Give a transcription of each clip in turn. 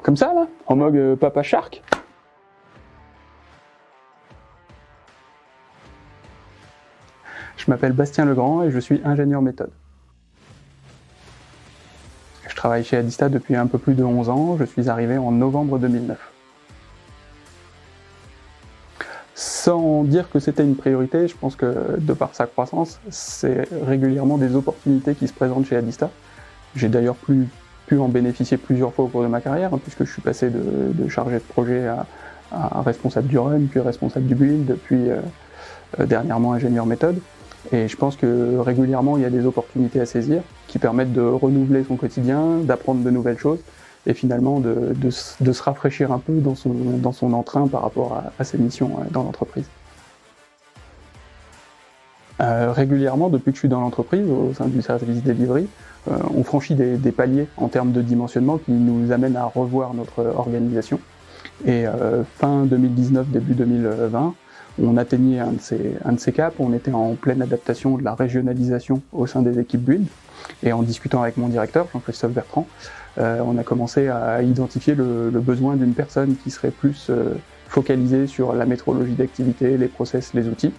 Comme ça, là, en mode Papa Shark. Je m'appelle Bastien Legrand et je suis ingénieur méthode. Je travaille chez Adista depuis un peu plus de 11 ans, je suis arrivé en novembre 2009. Sans dire que c'était une priorité, je pense que de par sa croissance, c'est régulièrement des opportunités qui se présentent chez Adista. J'ai d'ailleurs pu en bénéficier plusieurs fois au cours de ma carrière, puisque je suis passé de chargé de projet à responsable du run, puis responsable du build, puis dernièrement ingénieur méthode. Et je pense que régulièrement, il y a des opportunités à saisir qui permettent de renouveler son quotidien, d'apprendre de nouvelles choses et finalement de se rafraîchir un peu dans son entrain par rapport à ses missions dans l'entreprise. Régulièrement, depuis que je suis dans l'entreprise, au sein du service delivery, on franchit des paliers en termes de dimensionnement qui nous amènent à revoir notre organisation. Et fin 2019, début 2020, on atteignait un de ces caps, on était en pleine adaptation de la régionalisation au sein des équipes build. Et en discutant avec mon directeur, Jean-Christophe Bertrand, on a commencé à identifier le besoin d'une personne qui serait plus focalisée sur la métrologie d'activité, les process, les outils.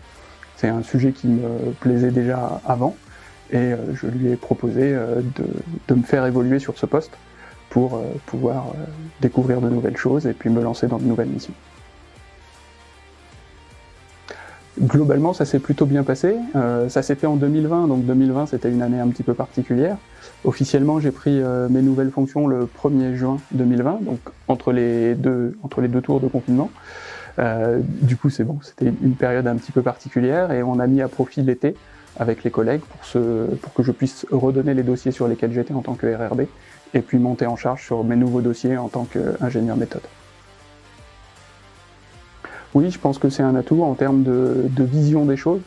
C'est un sujet qui me plaisait déjà avant et je lui ai proposé de me faire évoluer sur ce poste pour pouvoir découvrir de nouvelles choses et puis me lancer dans de nouvelles missions. Globalement, ça s'est plutôt bien passé. Ça s'est fait en 2020, donc 2020 c'était une année un petit peu particulière. Officiellement, j'ai pris mes nouvelles fonctions le 1er juin 2020, donc entre les deux tours de confinement. Du coup, c'est bon, c'était une période un petit peu particulière et on a mis à profit l'été avec les collègues pour que je puisse redonner les dossiers sur lesquels j'étais en tant que RRB et puis monter en charge sur mes nouveaux dossiers en tant qu'ingénieur méthode. Oui, je pense que c'est un atout en termes de vision des choses,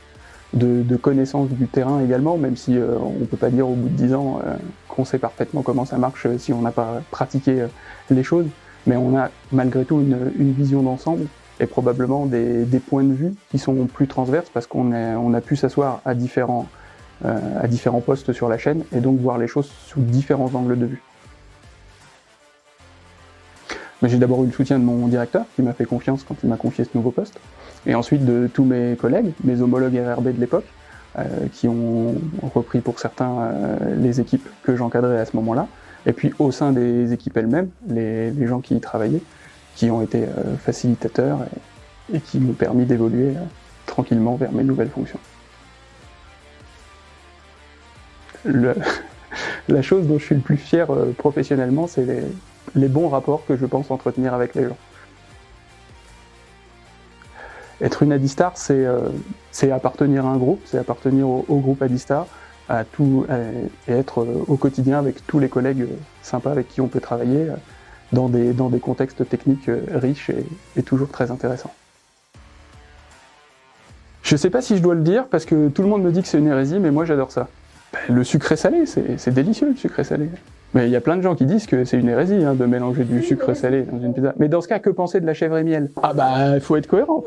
de connaissance du terrain également, même si on ne peut pas dire au bout de 10 ans qu'on sait parfaitement comment ça marche si on n'a pas pratiqué les choses, mais on a malgré tout une vision d'ensemble et probablement des points de vue qui sont plus transverses parce qu'on a pu s'asseoir à différents postes sur la chaîne et donc voir les choses sous différents angles de vue. Mais j'ai d'abord eu le soutien de mon directeur qui m'a fait confiance quand il m'a confié ce nouveau poste, et ensuite de tous mes collègues, mes homologues RRB de l'époque, qui ont repris pour certains les équipes que j'encadrais à ce moment-là, et puis au sein des équipes elles-mêmes, les gens qui y travaillaient, qui ont été facilitateurs et qui m'ont permis d'évoluer tranquillement vers mes nouvelles fonctions. La chose dont je suis le plus fier professionnellement, c'est les bons rapports que je pense entretenir avec les gens. Être une Adistar, c'est appartenir à un groupe, c'est appartenir au groupe Adistar, et être au quotidien avec tous les collègues sympas avec qui on peut travailler dans des contextes techniques riches et toujours très intéressants. Je ne sais pas si je dois le dire parce que tout le monde me dit que c'est une hérésie, mais moi j'adore ça. Le sucré salé, c'est délicieux le sucré salé. Mais il y a plein de gens qui disent que c'est une hérésie de mélanger du sucre salé dans une pizza. Mais dans ce cas, que penser de la chèvre et miel? Ah bah, il faut être cohérent,